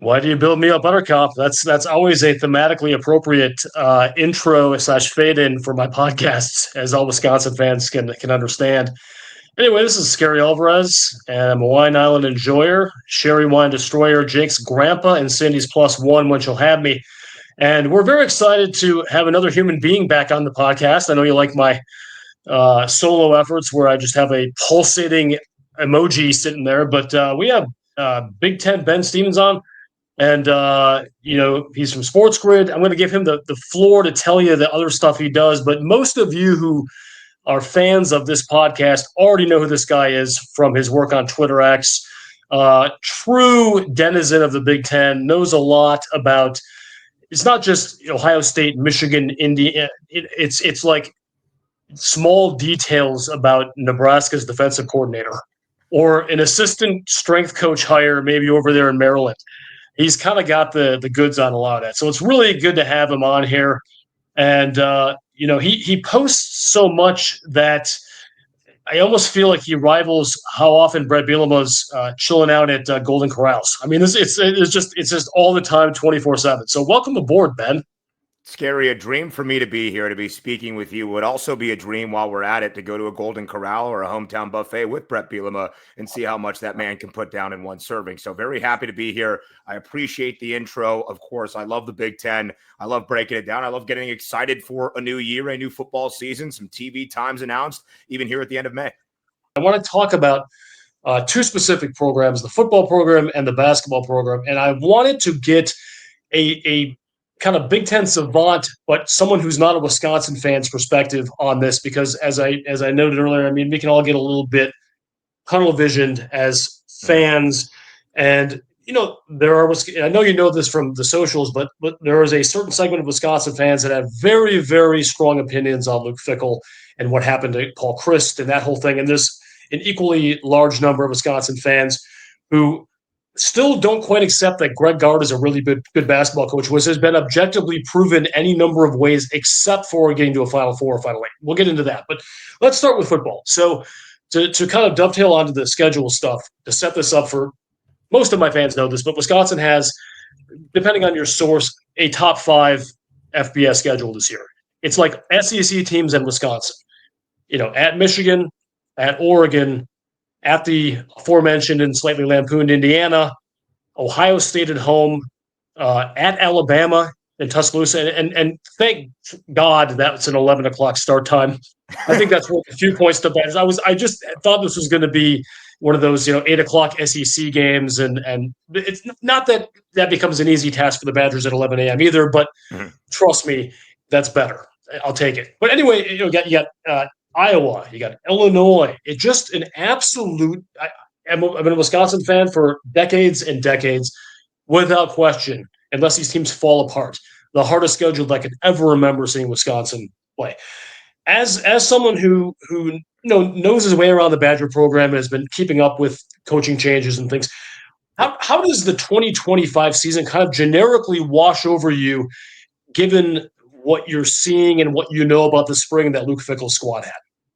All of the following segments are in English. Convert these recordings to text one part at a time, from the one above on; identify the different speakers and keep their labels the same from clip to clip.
Speaker 1: Why do you build me up, Buttercup? That's always a thematically appropriate intro slash fade in for my podcasts, as all Wisconsin fans can understand. Anyway, this is Scary Alvarez, and I'm a Wine Island enjoyer, Sherry Wine Destroyer, Jake's grandpa, and Cindy's plus one when she'll have me. And we're very excited to have another human being back on the podcast. I know you like my solo efforts where I just have a pulsating emoji sitting there, but we have Big Ten Ben Stevens on. And he's from Sports Grid. I'm going to give him the floor to tell you the other stuff he does. But most of you who are fans of this podcast already know who this guy is from his work on Twitter X. True denizen of the Big Ten, knows a lot about. It's not just Ohio State, Michigan, Indiana. It's like small details about Nebraska's defensive coordinator or an assistant strength coach hire maybe over there in Maryland. He's kind of got the goods on a lot of that. So it's really good to have him on here. And, he posts so much that I almost feel like he rivals how often Brett Bielema's chilling out at Golden Corrals. I mean, it's just all the time, 24/7. So welcome aboard, Ben.
Speaker 2: Scary, a dream for me to be here, to be speaking with you. Would also be a dream while we're at it to go to a Golden Corral or a hometown buffet with Brett Bielema and see how much that man can put down in one serving. So very happy to be here. I appreciate the intro. Of course, I love the Big Ten. I love breaking it down. I love getting excited for a new year, a new football season, some TV times announced, even here at the end of May.
Speaker 1: I want to talk about two specific programs, the football program and the basketball program. And I wanted to get a kind of Big Ten savant, but someone who's not a Wisconsin fan's perspective on this, because as I noted earlier, I mean, we can all get a little bit tunnel visioned as fans. And, there are, I know you know this from the socials, but there is a certain segment of Wisconsin fans that have very, very strong opinions on Luke Fickell and what happened to Paul Chryst and that whole thing. And there's an equally large number of Wisconsin fans who still don't quite accept that Greg Gard is a really good basketball coach, which has been objectively proven any number of ways except for getting to a Final Four or Final Eight. We'll get into that. But let's start with football. So to kind of dovetail onto the schedule stuff, to set this up for most of my fans know this, but Wisconsin has, depending on your source, a top 5 FBS schedule this year. It's like SEC teams in Wisconsin, at Michigan, at Oregon, at the aforementioned and slightly lampooned Indiana, Ohio State at home, at Alabama in Tuscaloosa, and thank God that's an 11 o'clock start time. I think that's worth a few points to bet. I just thought this was going to be one of those 8 o'clock SEC games, and it's not that becomes an easy task for the Badgers at 11 a.m. either. But trust me, that's better. I'll take it. But anyway, you got Iowa, you got Illinois. It's just an absolute. I've been a Wisconsin fan for decades and decades, without question. Unless these teams fall apart, the hardest schedule I could ever remember seeing Wisconsin play. As someone who knows his way around the Badger program and has been keeping up with coaching changes and things, how does the 2025 season kind of generically wash over you, given what you're seeing and what you know about the spring that Luke Fickell's squad had?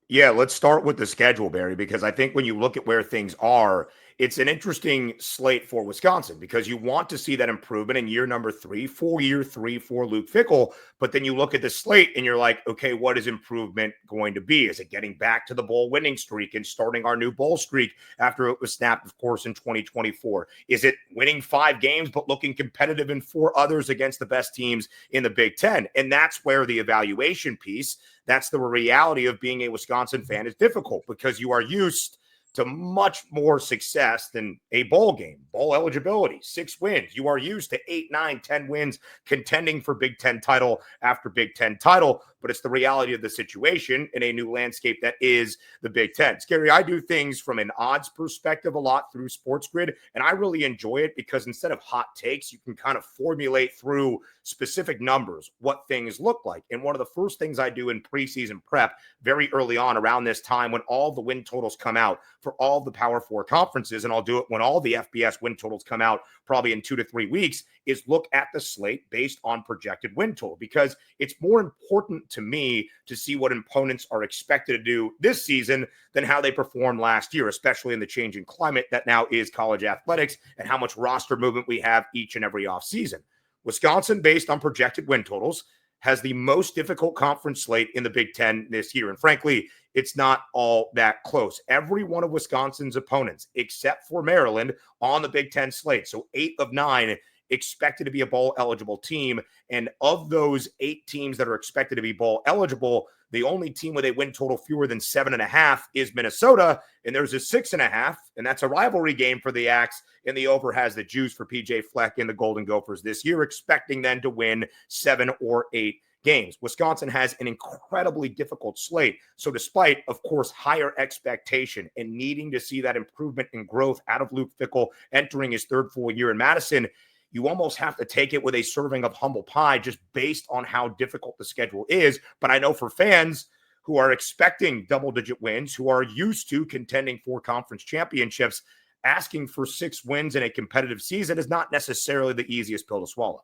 Speaker 2: Yeah, let's start with the schedule, Barry, because I think when you look at where things are, it's an interesting slate for Wisconsin because you want to see that improvement in year number 3, year 3 for Luke Fickell. But then you look at the slate and you're like, okay, what is improvement going to be? Is it getting back to the bowl winning streak and starting our new bowl streak after it was snapped, of course, in 2024? Is it winning 5 games but looking competitive in 4 others against the best teams in the Big Ten? And that's where the evaluation piece, that's the reality of being a Wisconsin fan, is difficult because you are used to much more success than a bowl game, bowl eligibility, 6 wins. You are used to 8, 9, 10 wins contending for Big Ten title after Big Ten title, but it's the reality of the situation in a new landscape that is the Big Ten. Scary, I do things from an odds perspective a lot through Sports Grid, and I really enjoy it because instead of hot takes, you can kind of formulate through specific numbers what things look like. And one of the first things I do in preseason prep very early on around this time when all the win totals come out for all the Power 4 conferences, and I'll do it when all the FBS win totals come out probably in 2 to 3 weeks, is look at the slate based on projected win total, because it's more important to me to see what opponents are expected to do this season than how they performed last year, especially in the changing climate that now is college athletics and how much roster movement we have each and every offseason. Wisconsin, based on projected win totals, has the most difficult conference slate in the Big Ten this year. And frankly, it's not all that close. Every one of Wisconsin's opponents, except for Maryland, on the Big Ten slate, so 8 of 9 expected to be a bowl eligible team. And of those 8 teams that are expected to be bowl eligible, the only team with a win total fewer than 7.5 is Minnesota. And there's a 6.5, and that's a rivalry game for the Axe. And the over has the juice for PJ Fleck and the Golden Gophers this year, expecting them to win 7 or 8 games. Wisconsin has an incredibly difficult slate. So despite, of course, higher expectation and needing to see that improvement and growth out of Luke Fickell entering his 3rd full year in Madison, you almost have to take it with a serving of humble pie just based on how difficult the schedule is. But I know for fans who are expecting double-digit wins, who are used to contending for conference championships, asking for 6 wins in a competitive season is not necessarily the easiest pill to swallow.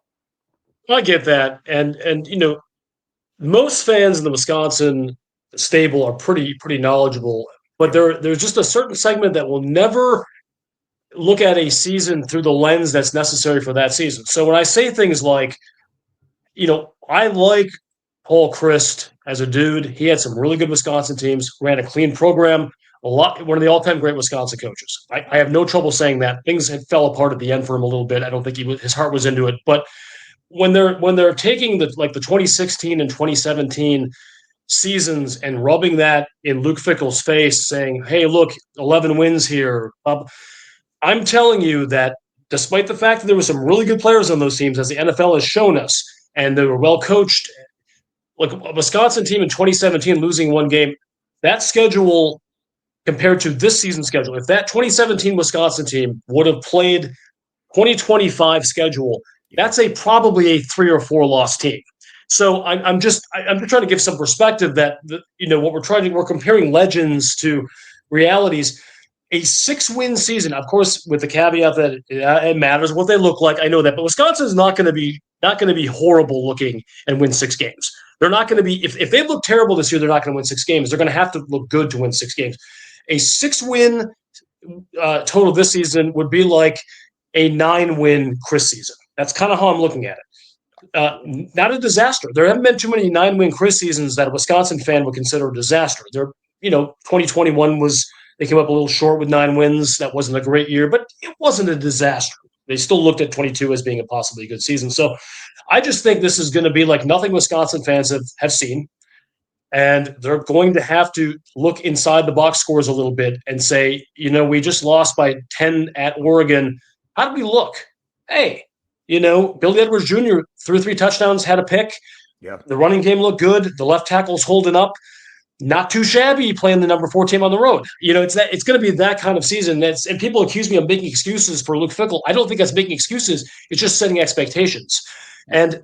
Speaker 1: I get that. And most fans in the Wisconsin stable are pretty knowledgeable, but there's just a certain segment that will never look at a season through the lens that's necessary for that season. So when I say things like, I like Paul Chryst as a dude. He had some really good Wisconsin teams, ran a clean program, one of the all-time great Wisconsin coaches. I have no trouble saying that. Things had fell apart at the end for him a little bit. I don't think his heart was into it. But when they're taking the 2016 and 2017 seasons and rubbing that in Luke Fickell's face, saying, "Hey, look, 11 wins here." I'm telling you that despite the fact that there were some really good players on those teams, as the NFL has shown us, and they were well coached, like a Wisconsin team in 2017 losing 1 game, that schedule compared to this season's schedule, if that 2017 Wisconsin team would have played 2025 schedule, that's probably a 3 or 4 loss team. So I'm just trying to give some perspective that we're comparing legends to realities. A 6-win season, of course, with the caveat that it matters what they look like. I know that, but Wisconsin is not going to be horrible looking and win 6 games. They're not going to be if they look terrible this year. They're not going to win 6 games. They're going to have to look good to win 6 games. A 6-win total this season would be like a 9-win Chris season. That's kind of how I'm looking at it. Not a disaster. There haven't been too many 9-win Chris seasons that a Wisconsin fan would consider a disaster. 2021 was. They came up a little short with 9 wins. That wasn't a great year, but it wasn't a disaster. They still looked at 22 as being a possibly good season. So I just think this is going to be like nothing Wisconsin fans have seen. And they're going to have to look inside the box scores a little bit and say, we just lost by 10 at Oregon. How did we look? Hey, Billy Edwards Jr. threw 3 touchdowns, had a pick.
Speaker 2: Yeah.
Speaker 1: The running game looked good. The left tackle's holding up. Not too shabby playing the number 4 team on the road. It's going to be that kind of season. And people accuse me of making excuses for Luke Fickell. I don't think that's making excuses. It's just setting expectations. And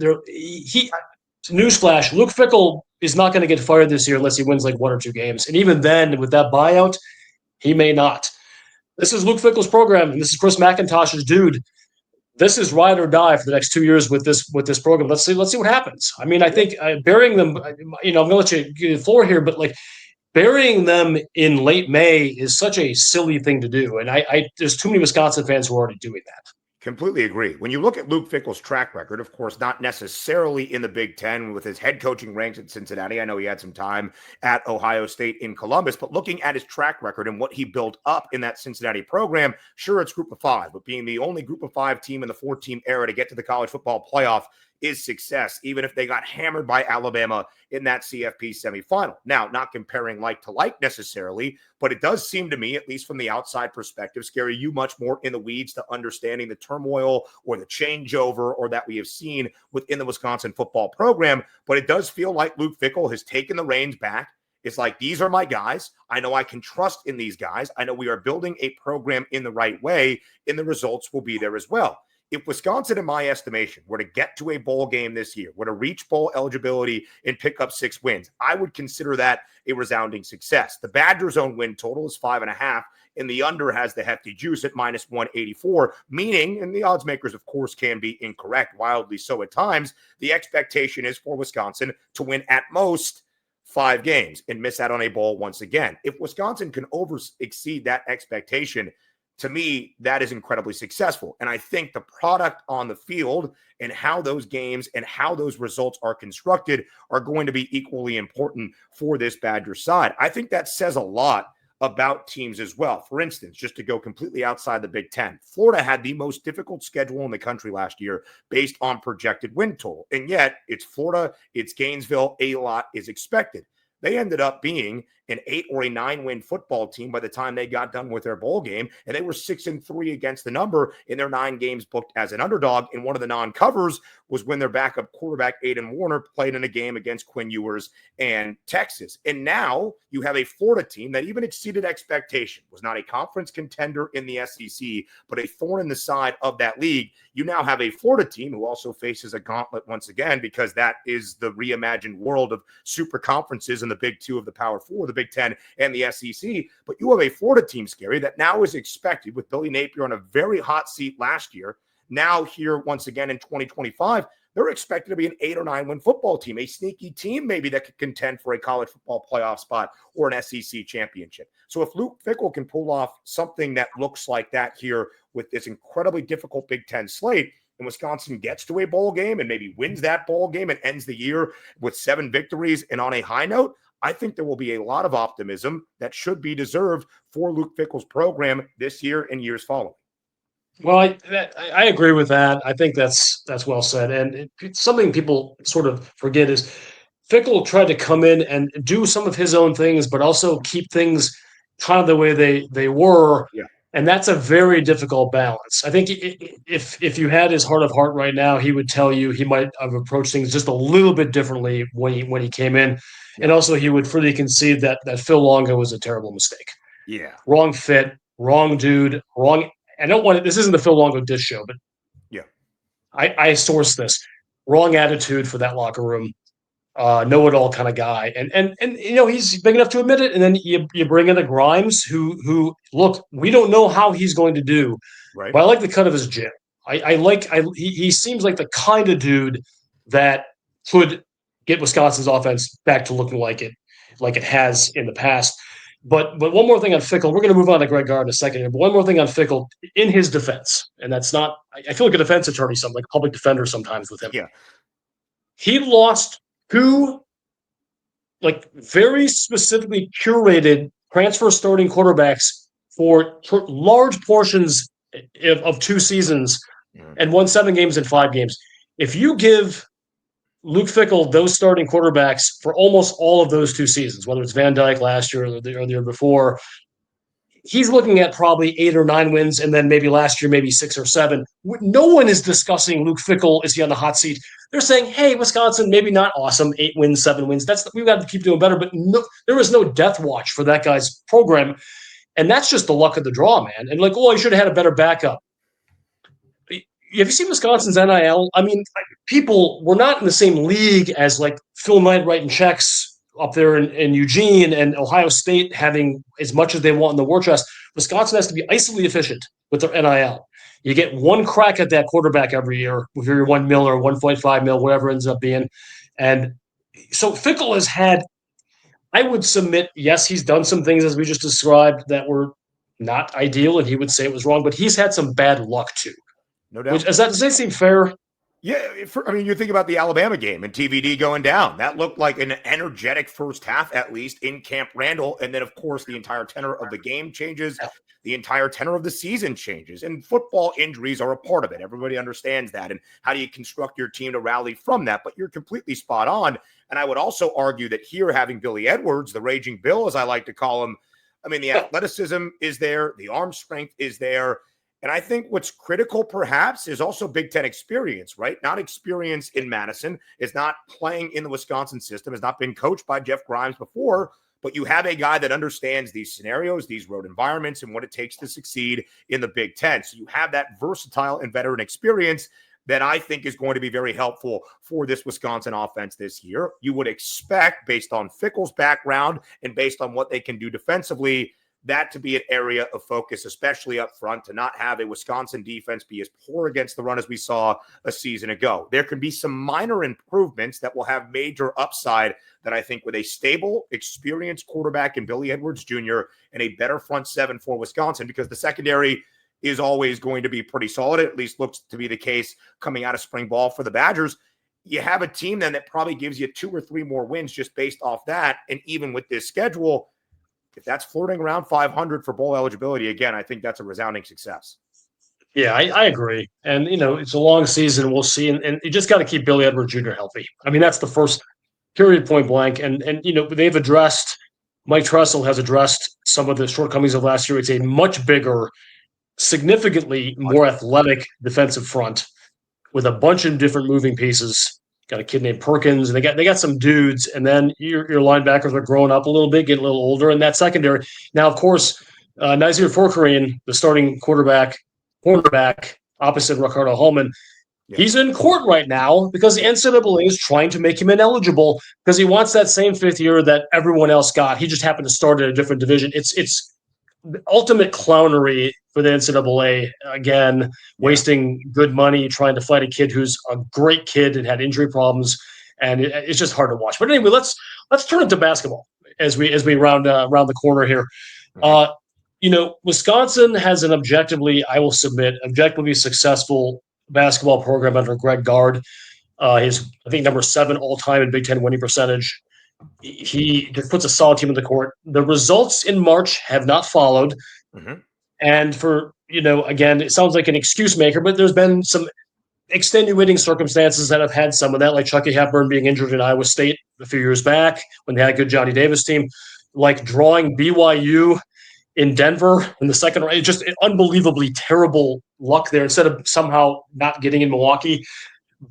Speaker 1: newsflash, Luke Fickell is not going to get fired this year unless he wins like 1 or 2 games. And even then, with that buyout, he may not. This is Luke Fickell's program, and this is Chris McIntosh's dude. This is ride or die for the next 2 years with this program. Let's see what happens. I mean, I think burying them. I'm going to let you get the floor here, but burying them in late May is such a silly thing to do, and there's too many Wisconsin fans who are already doing that.
Speaker 2: Completely agree. When you look at Luke Fickell's track record, of course, not necessarily in the Big Ten with his head coaching ranks at Cincinnati. I know he had some time at Ohio State in Columbus, but looking at his track record and what he built up in that Cincinnati program, sure, it's Group of 5, but being the only Group of 5 team in the 4-team era to get to the college football playoff is success, even if they got hammered by Alabama in that CFP semifinal. Now, not comparing like to like necessarily, but it does seem to me, at least from the outside perspective, Scary, you much more in the weeds to understanding the turmoil or the changeover or that we have seen within the Wisconsin football program. But it does feel like Luke Fickell has taken the reins back. It's like, these are my guys. I know I can trust in these guys. I know we are building a program in the right way, and the results will be there as well. If Wisconsin, in my estimation, were to get to a bowl game this year, were to reach bowl eligibility and pick up 6 wins, I would consider that a resounding success. The Badgers' own win total is 5.5. and the under has the hefty juice at minus 184, meaning, and the odds makers, of course, can be incorrect, wildly so at times, the expectation is for Wisconsin to win at most 5 games and miss out on a bowl once again. If Wisconsin can exceed that expectation, to me, that is incredibly successful. And I think the product on the field and how those games and how those results are constructed are going to be equally important for this Badger side. I think that says a lot about teams as well. For instance, just to go completely outside the Big Ten, Florida had the most difficult schedule in the country last year based on projected win total. And yet it's Florida, it's Gainesville, a lot is expected. They ended up being an 8 or a 9-win football team by the time they got done with their bowl game, and they were 6-3 against the number in their 9 games booked as an underdog. And one of the non-covers was when their backup quarterback Aiden Warner played in a game against Quinn Ewers and Texas. And now you have a Florida team that even exceeded expectation, was not a conference contender in the SEC, but a thorn in the side of that league. You now have a Florida team who also faces a gauntlet once again, because that is the reimagined world of super conferences in the Big Two of the Power Four, the Big Ten and the SEC. But you have a Florida team, Scary, that now is expected, with Billy Napier on a very hot seat last year. Now here once again in 2025, they're expected to be an 8 or 9 win football team, a sneaky team maybe that could contend for a college football playoff spot or an SEC championship. So if Luke Fickell can pull off something that looks like that here with this incredibly difficult Big Ten slate, and Wisconsin gets to a bowl game and maybe wins that bowl game and ends the year with 7 victories and on a high note, I think there will be a lot of optimism that should be deserved for Luke Fickell's program this year and years following.
Speaker 1: Well, I agree with that. I think that's well said. And something people sort of forget is Fickell tried to come in and do some of his own things, but also keep things kind of the way they were.
Speaker 2: Yeah.
Speaker 1: And that's a very difficult balance. I think if you had his heart of heart right now, he would tell you he might have approached things just a little bit differently when he came in.
Speaker 2: Yeah.
Speaker 1: And also he would freely concede that Phil Longo was a terrible mistake.
Speaker 2: Yeah.
Speaker 1: Wrong fit, wrong dude, wrong. I don't want it. This isn't the Phil Longo dish show, but
Speaker 2: yeah,
Speaker 1: I source this. Wrong attitude for that locker room. Know-it-all kind of guy, and you know he's big enough to admit it. And then you bring in the Grimes, who look, we don't know how he's going to do,
Speaker 2: right?
Speaker 1: But I like the cut of his jib. He seems like the kind of dude that could get Wisconsin's offense back to looking like it has in the past. But one more thing on Fickell. We're going to move on to Greg Gard in a second here. But one more thing on Fickell in his defense, and that's not. I feel like a defense attorney, something like a public defender sometimes with him.
Speaker 2: Yeah,
Speaker 1: he lost 2 like very specifically curated transfer starting quarterbacks for large portions of 2 seasons and won 7 games in 5 games. If you give Luke Fickell those starting quarterbacks for almost all of those 2 seasons, whether it's Van Dyke last year or the year before, he's looking at probably 8 or 9 wins, and then maybe last year, maybe 6 or 7. No one is discussing Luke Fickell. Is he on the hot seat? They're saying, hey, Wisconsin, maybe not awesome, 8 wins, 7 wins. We've got to keep doing better, but no, there is no death watch for that guy's program. And that's just the luck of the draw, man. And like, I should have had a better backup. Have you seen Wisconsin's NIL? I mean, people were not in the same league as like Phil Knight writing checks up there in Eugene and Ohio State having as much as they want in the war chest. Wisconsin has to be icily efficient with their NIL. You get 1 crack at that quarterback every year with your 1 mil or 1.5 mil, whatever it ends up being. And so Fickell has had, I would submit, yes, he's done some things as we just described that were not ideal, and he would say it was wrong, but he's had some bad luck too.
Speaker 2: No doubt.
Speaker 1: Does that seem fair?
Speaker 2: Yeah, I mean, you think about the Alabama game and TVD going down. That looked like an energetic first half, at least, in Camp Randall. And then, of course, the entire tenor of the game changes. The entire tenor of the season changes. And football injuries are a part of it. Everybody understands that. And how do you construct your team to rally from that? But you're completely spot on. And I would also argue that here, having Billy Edwards, the Raging Bill, as I like to call him, I mean, the athleticism is there. The arm strength is there. And I think what's critical, perhaps, is also Big Ten experience, right? Not experience in Madison. Is not playing in the Wisconsin system. Has not been coached by Jeff Grimes before. But you have a guy that understands these scenarios, these road environments, and what it takes to succeed in the Big Ten. So you have that versatile and veteran experience that I think is going to be very helpful for this Wisconsin offense this year. You would expect, based on Fickell's background and based on what they can do defensively, that to be an area of focus, especially up front, to not have a Wisconsin defense be as poor against the run as we saw a season ago. There can be some minor improvements that will have major upside that I think with a stable, experienced quarterback in Billy Edwards Jr. and a better front seven for Wisconsin, because the secondary is always going to be pretty solid. It at least looks to be the case coming out of spring ball for the Badgers. You have a team then that probably gives you 2 or 3 more wins just based off that. And even with this schedule, if that's flirting around 500 for bowl eligibility, again, I think that's a resounding success.
Speaker 1: Yeah, I agree. And, it's a long season. We'll see. And you just got to keep Billy Edwards Jr. healthy. I mean, that's the first period, point blank. And they've addressed, Mike Tressel has addressed some of the shortcomings of last year. It's a much bigger, significantly more athletic defensive front with a bunch of different moving pieces. Got a kid named Perkins, and they got some dudes, and then your linebackers are growing up a little bit, getting a little older, and that secondary. Now, of course, Nazir Forkarian, the starting cornerback, opposite Ricardo Hallman, he's in court right now because the NCAA is trying to make him ineligible because he wants that same fifth year that everyone else got. He just happened to start at a different division. It's ultimate clownery for the NCAA, again, wasting good money trying to fight a kid who's a great kid and had injury problems, and it's just hard to watch. But anyway, let's turn it to basketball as we round the corner here. Wisconsin has an objectively successful basketball program under Greg Gard. He's, I think, number 7 all time in Big Ten winning percentage. He just puts a solid team in the court. The results in March have not followed. And again, it sounds like an excuse maker, but there's been some extenuating circumstances that have had some of that, like Chucky Hepburn being injured in Iowa State a few years back when they had a good Johnny Davis team, like drawing BYU in Denver in the second round. Just unbelievably terrible luck there instead of somehow not getting in Milwaukee.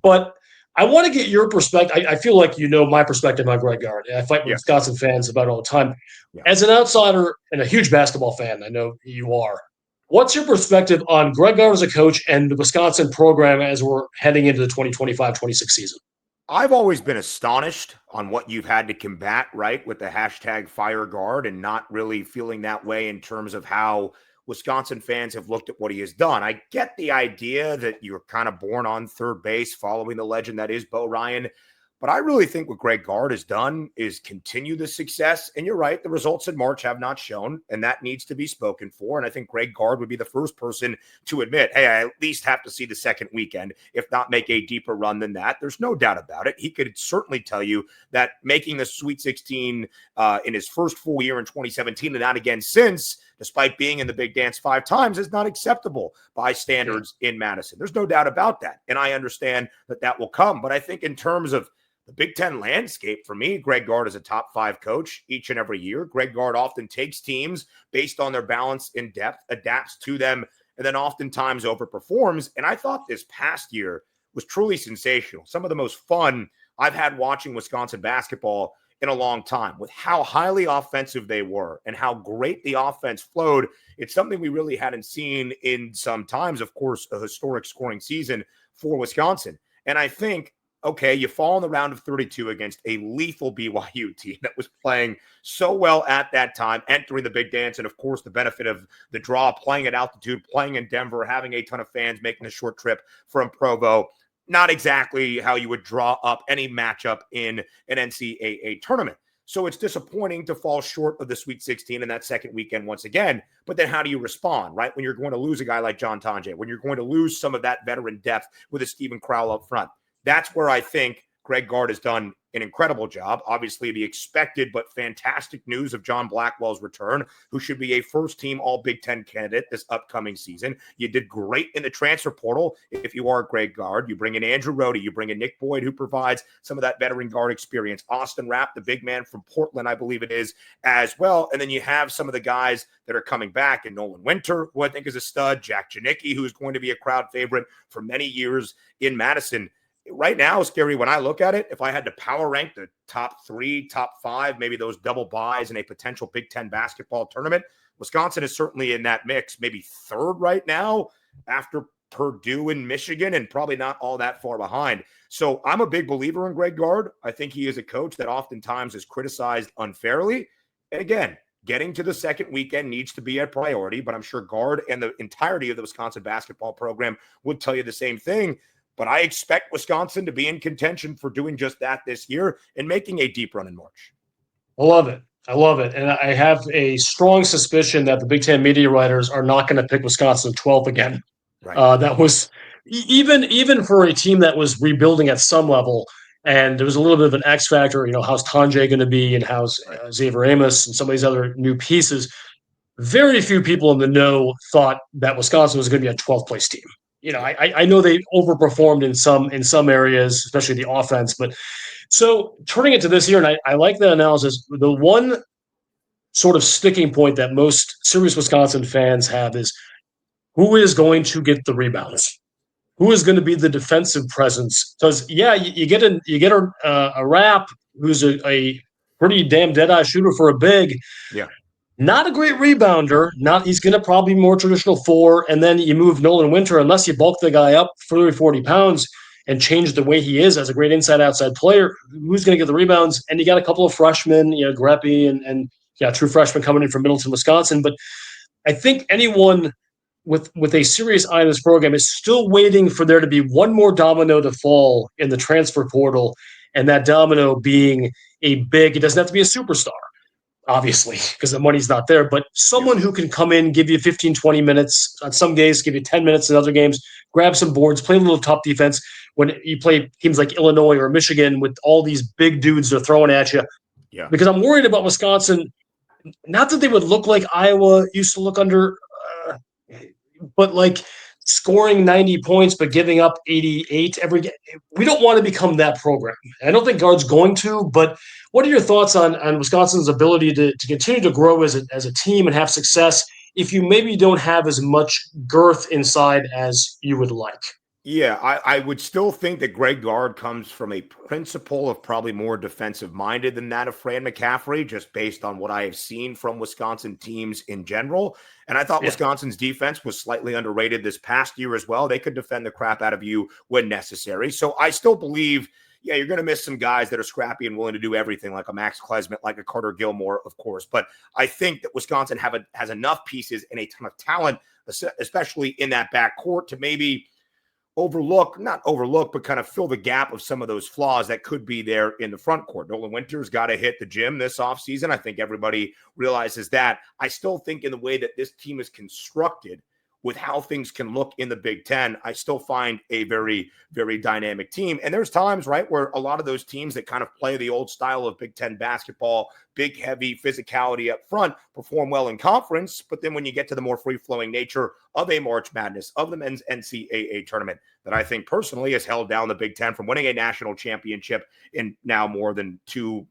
Speaker 1: But I want to get your perspective. I feel like my perspective on Greg Gard. I fight with Wisconsin fans about it all the time. As an outsider and a huge basketball fan, I know you are. What's your perspective on Greg Gard as a coach and the Wisconsin program as we're heading into the 2025-26 season?
Speaker 2: I've always been astonished on what you've had to combat, right, with the hashtag Fire Gard, and not really feeling that way in terms of how Wisconsin fans have looked at what he has done. I get the idea that you're kind of born on third base following the legend that is Bo Ryan, but I really think what Greg Gard has done is continue the success. And you're right, the results in March have not shown, and that needs to be spoken for. And I think Greg Gard would be the first person to admit, hey, I at least have to see the second weekend, if not make a deeper run than that. There's no doubt about it. He could certainly tell you that making the Sweet 16 in his first full year in 2017 and not again since, despite being in the Big Dance 5 times, is not acceptable by standards in Madison. There's no doubt about that. And I understand that will come. But I think in terms of the Big Ten landscape, for me, Greg Gard is a top 5 coach each and every year. Greg Gard often takes teams based on their balance in depth, adapts to them, and then oftentimes overperforms. And I thought this past year was truly sensational. Some of the most fun I've had watching Wisconsin basketball in a long time, with how highly offensive they were and how great the offense flowed. It's something we really hadn't seen in some times. Of course, a historic scoring season for Wisconsin. And I think, okay, you fall in the round of 32 against a lethal BYU team that was playing so well at that time, entering the Big Dance, and of course the benefit of the draw, playing at altitude, playing in Denver, having a ton of fans, making a short trip from Provo. Not exactly how you would draw up any matchup in an NCAA tournament. So it's disappointing to fall short of the Sweet 16 in that second weekend once again. But then how do you respond, right? When you're going to lose a guy like John Tonje, when you're going to lose some of that veteran depth with a Stephen Crowell up front. That's where I think Greg Gard has done an incredible job. Obviously, the expected but fantastic news of John Blackwell's return, who should be a first-team All-Big Ten candidate this upcoming season. You did great in the transfer portal if you are Greg Gard. You bring in Andrew Rohde. You bring in Nick Boyd, who provides some of that veteran guard experience. Austin Rapp, the big man from Portland, I believe it is, as well. And then you have some of the guys that are coming back, and Nolan Winter, who I think is a stud, Jack Janicki, who is going to be a crowd favorite for many years in Madison. Right now, Scary, when I look at it, if I had to power rank the top 3, top 5, maybe those double buys in a potential Big Ten basketball tournament, Wisconsin is certainly in that mix, maybe 3rd right now after Purdue and Michigan, and probably not all that far behind. So I'm a big believer in Greg Gard. I think he is a coach that oftentimes is criticized unfairly. And again, Getting to the second weekend needs to be a priority, but I'm sure Gard and the entirety of the Wisconsin basketball program would tell you the same thing. But I expect Wisconsin to be in contention for doing just that this year and making a deep run in March.
Speaker 1: I love it. I love it. And I have a strong suspicion that the Big Ten media writers are not going to pick Wisconsin 12th again.
Speaker 2: Right.
Speaker 1: That was even for a team that was rebuilding at some level, and there was a little bit of an X factor. How's Tanjay going to be, and how's Xavier Amos and some of these other new pieces. Very few people in the know thought that Wisconsin was going to be a 12th place team. I know they overperformed in some areas, especially the offense. But so turning it to this year, and I like the analysis. The one sort of sticking point that most serious Wisconsin fans have is who is going to get the rebounds. Who is going to be the defensive presence? Because you get a Rapp who's a pretty damn dead-eye shooter for a big.
Speaker 2: Yeah.
Speaker 1: Not a great rebounder. He's going to probably be more traditional 4, and then you move Nolan Winter unless you bulk the guy up 30, 40 pounds and change the way he is as a great inside-outside player. Who's going to get the rebounds? And you got a couple of freshmen, Greppy and true freshmen coming in from Middleton, Wisconsin. But I think anyone with a serious eye on this program is still waiting for there to be one more domino to fall in the transfer portal, and that domino being a big. It doesn't have to be a superstar, obviously, because the money's not there, but someone who can come in, give you 15, 20 minutes on some days, give you 10 minutes in other games, grab some boards, play a little top defense when you play teams like Illinois or Michigan with all these big dudes they're throwing at you.
Speaker 2: Yeah.
Speaker 1: Because I'm worried about Wisconsin, not that they would look like Iowa used to look under, but like scoring 90 points but giving up 88 every game. We don't want to become that program. I don't think Gard's going to, but what are your thoughts on Wisconsin's ability to continue to grow as a team and have success if you maybe don't have as much girth inside as you would like?
Speaker 2: Yeah, I would still think that Greg Gard comes from a principle of probably more defensive-minded than that of Fran McCaffery, just based on what I have seen from Wisconsin teams in general. And I thought Wisconsin's defense was slightly underrated this past year as well. They could defend the crap out of you when necessary. So I still believe, you're going to miss some guys that are scrappy and willing to do everything, like a Max Klesmit, like a Carter Gilmore, of course. But I think that Wisconsin has enough pieces and a ton of talent, especially in that backcourt, to maybe not overlook, but kind of fill the gap of some of those flaws that could be there in the front court. Nolan Winter's got to hit the gym this offseason. I think everybody realizes that. I still think in the way that this team is constructed, with how things can look in the Big Ten, I still find a very, very dynamic team. And there's times, right, where a lot of those teams that kind of play the old style of Big Ten basketball, big, heavy physicality up front, perform well in conference. But then when you get to the more free-flowing nature of a March Madness, of the men's NCAA tournament, that I think personally has held down the Big Ten from winning a national championship in now more than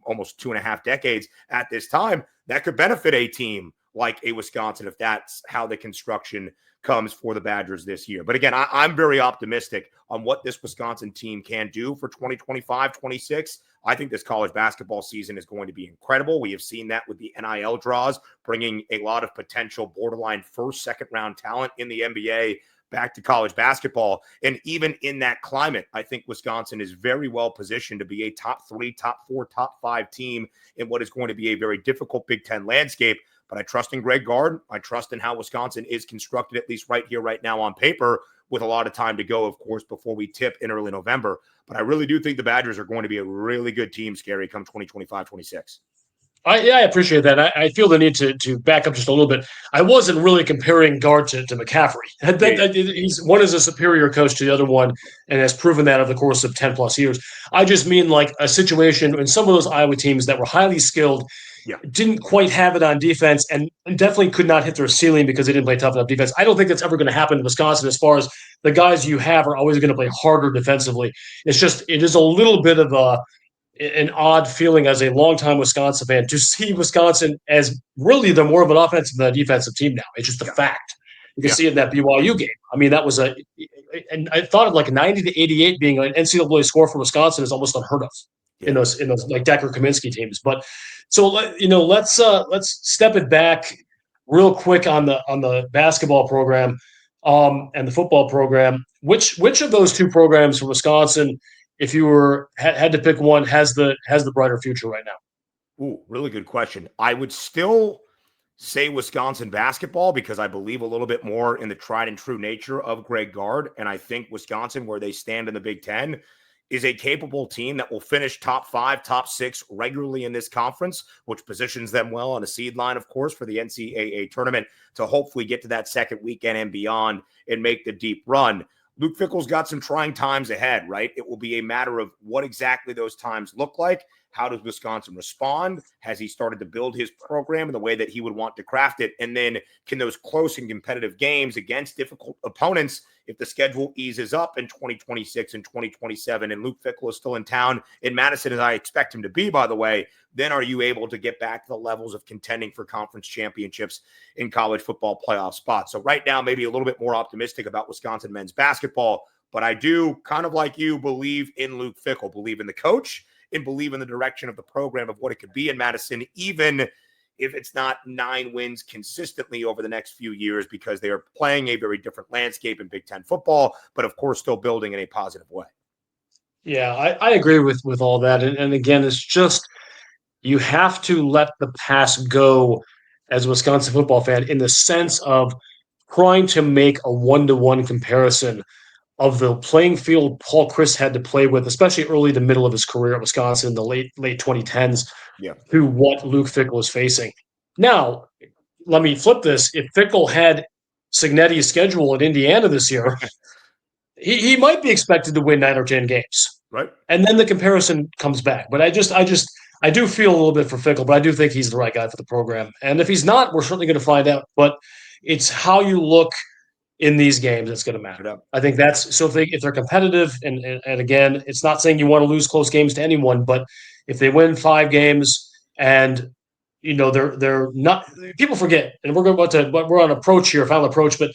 Speaker 2: almost 2.5 decades at this time, that could benefit a team like a Wisconsin if that's how the construction comes for the Badgers this year. But again, I'm very optimistic on what this Wisconsin team can do for 2025-26. I think this college basketball season is going to be incredible. We have seen that with the NIL draws, bringing a lot of potential borderline first, second round talent in the NBA back to college basketball. And even in that climate, I think Wisconsin is very well positioned to be a top 3, top 4, top 5 team in what is going to be a very difficult Big Ten landscape. But I trust in Greg Gard. I trust in how Wisconsin is constructed, at least right here, right now on paper, with a lot of time to go, of course, before we tip in early November. But I really do think the Badgers are going to be a really good team, Scary, come 2025-26.
Speaker 1: I appreciate that. I feel the need to back up just a little bit. I wasn't really comparing Gard to McCaffery. One is a superior coach to the other one and has proven that over the course of 10-plus years. I just mean like a situation in some of those Iowa teams that were highly skilled, didn't quite have it on defense, and definitely could not hit their ceiling because they didn't play tough enough defense. I don't think that's ever going to happen in Wisconsin as far as the guys you have are always going to play harder defensively. It is a little bit of an odd feeling as a longtime Wisconsin fan to see Wisconsin as really the more of an offensive than a defensive team now. It's just a fact. You can see it in that BYU game. I mean, that was and I thought of like 90 to 88 being an NCAA score for Wisconsin is almost unheard of in those like Decker Kaminsky teams. But so let's step it back real quick on the basketball program and the football program. Which of those two programs for Wisconsin, if you had to pick one, has the brighter future right now?
Speaker 2: Ooh, really good question. I would still say Wisconsin basketball because I believe a little bit more in the tried and true nature of Greg Gard. And I think Wisconsin, where they stand in the Big Ten, is a capable team that will finish top 5, top 6 regularly in this conference, which positions them well on a seed line, of course, for the NCAA tournament to hopefully get to that second weekend and beyond and make the deep run. Luke Fickell's got some trying times ahead, right? It will be a matter of what exactly those times look like. How does Wisconsin respond? Has he started to build his program in the way that he would want to craft it? And then can those close and competitive games against difficult opponents, if the schedule eases up in 2026 and 2027, and Luke Fickell is still in town in Madison, as I expect him to be, by the way, then are you able to get back to the levels of contending for conference championships in college football playoff spots? So right now, maybe a little bit more optimistic about Wisconsin men's basketball, but I do, kind of like you, believe in Luke Fickell, believe in the coach, and believe in the direction of the program of what it could be in Madison, even if it's not 9 wins consistently over the next few years, because they are playing a very different landscape in Big Ten football, but of course still building in a positive way.
Speaker 1: Yeah, I agree with all that. And again, it's just you have to let the past go as a Wisconsin football fan in the sense of trying to make a one-to-one comparison of the playing field Paul Chryst had to play with, especially early to middle of his career at Wisconsin in the late 2010s, to what Luke Fickell was facing. Now, let me flip this. If Fickell had Cignetti's schedule at Indiana this year, he might be expected to win 9 or 10 games.
Speaker 2: Right.
Speaker 1: And then the comparison comes back. But I do feel a little bit for Fickell, but I do think he's the right guy for the program. And if he's not, we're certainly going to find out. But it's how you look in these games that's going to matter. I think that's so if they're competitive, and again, it's not saying you want to lose close games to anyone, but if they win 5 games and they're not, people forget, and we're on approach here, final approach, but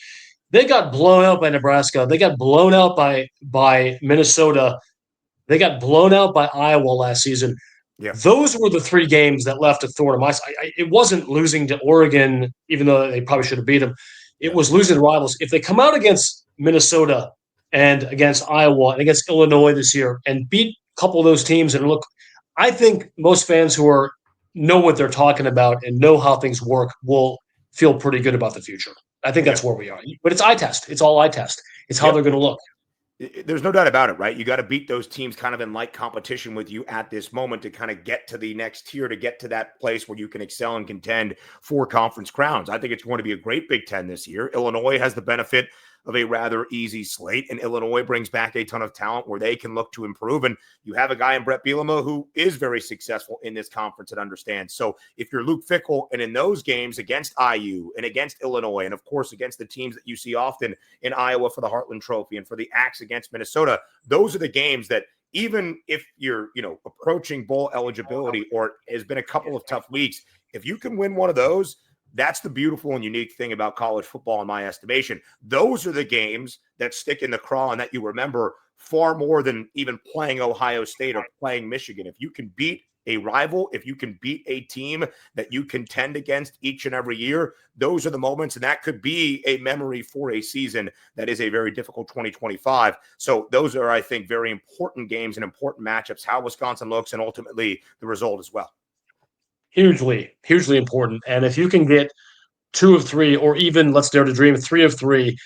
Speaker 1: they got blown out by Nebraska, they got blown out by Minnesota, they got blown out by Iowa last season.
Speaker 2: Yeah.
Speaker 1: Those were the 3 games that left a thorn in my side. It wasn't losing to Oregon, even though they probably should have beat them. It was losing to rivals. If they come out against Minnesota and against Iowa and against Illinois this year and beat a couple of those teams, and look, I think most fans who know what they're talking about and know how things work will feel pretty good about the future. I think that's where we are. But it's eye test. It's all eye test. It's how they're going to look.
Speaker 2: There's no doubt about it, right? You got to beat those teams kind of in like competition with you at this moment to kind of get to the next tier, to get to that place where you can excel and contend for conference crowns. I think it's going to be a great Big Ten this year. Illinois has the benefit of a rather easy slate, and Illinois brings back a ton of talent where they can look to improve. And you have a guy in Brett Bielema who is very successful in this conference and understands. So if you're Luke Fickell, and in those games against IU and against Illinois, and of course against the teams that you see often in Iowa for the Heartland Trophy and for the Axe against Minnesota, those are the games that even if you're, approaching bowl eligibility or has been a couple of tough weeks, if you can win one of those, that's the beautiful and unique thing about college football, in my estimation. Those are the games that stick in the craw and that you remember far more than even playing Ohio State or playing Michigan. If you can beat a rival, if you can beat a team that you contend against each and every year, those are the moments, and that could be a memory for a season that is a very difficult 2025. So those are, I think, very important games and important matchups, how Wisconsin looks and ultimately the result as well.
Speaker 1: Hugely, hugely important. And if you can get 2 of 3, or even, let's dare to dream, 3 of 3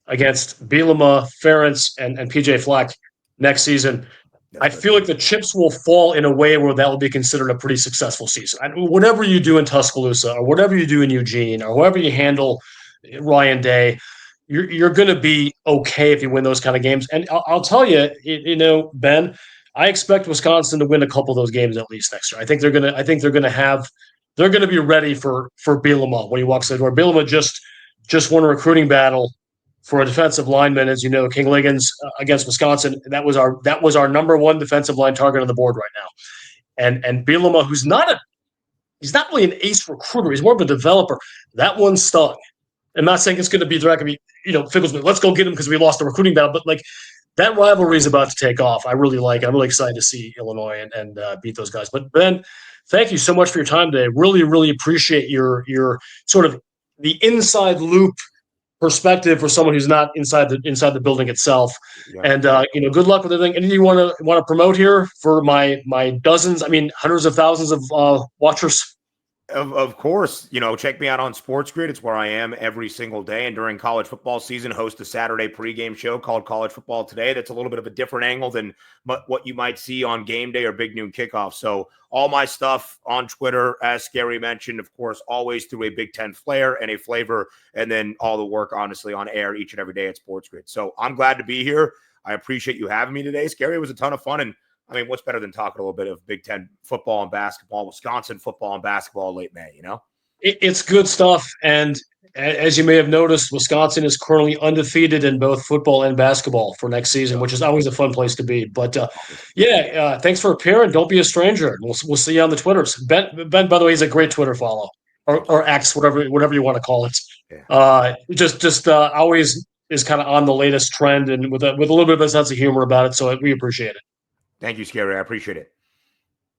Speaker 1: against Bielema, Ferentz, and PJ Fleck next season, I feel like the chips will fall in a way where that will be considered a pretty successful season. Whatever you do in Tuscaloosa, or whatever you do in Eugene, or however you handle Ryan Day, you're going to be okay if you win those kind of games. And I'll tell you, Ben, I expect Wisconsin to win a couple of those games at least next year. I think they're going to be ready for Bielema when he walks in the door. Bielema just won a recruiting battle for a defensive lineman, as you know, King Liggins against Wisconsin. That was our number 1 defensive line target on the board right now. And Bielema, he's not really an ace recruiter. He's more of a developer. That one stung. I'm not saying it's going to be directly, Fickell's, let's go get him because we lost the recruiting battle, but like, that rivalry is about to take off. I'm really excited to see Illinois and beat those guys. But Ben, thank you so much for your time today. Really, really appreciate your sort of the inside loop perspective for someone who's not inside the building itself. Yeah. And good luck with everything. Anything you want to promote here for my dozens, hundreds of thousands of watchers?
Speaker 2: Of course, check me out on Sports Grid. It's where I am every single day. And during college football season, host a Saturday pregame show called College Football Today. That's a little bit of a different angle than what you might see on game day or big noon kickoff. So all my stuff on Twitter, as Scary mentioned, of course, always through a Big Ten flair and a flavor, and then all the work, honestly, on air each and every day at Sports Grid. So I'm glad to be here. I appreciate you having me today, Scary. It was a ton of fun. And I mean, what's better than talking a little bit of Big Ten football and basketball, Wisconsin football and basketball late May,
Speaker 1: It's good stuff. And as you may have noticed, Wisconsin is currently undefeated in both football and basketball for next season, which is always a fun place to be. But thanks for appearing. Don't be a stranger. We'll see you on the Twitters. Ben, by the way, he's a great Twitter follow or X, whatever you want to call it.
Speaker 2: Yeah.
Speaker 1: Just always is kind of on the latest trend and with a little bit of a sense of humor about it. So we appreciate it.
Speaker 2: Thank you, Scary. I appreciate it.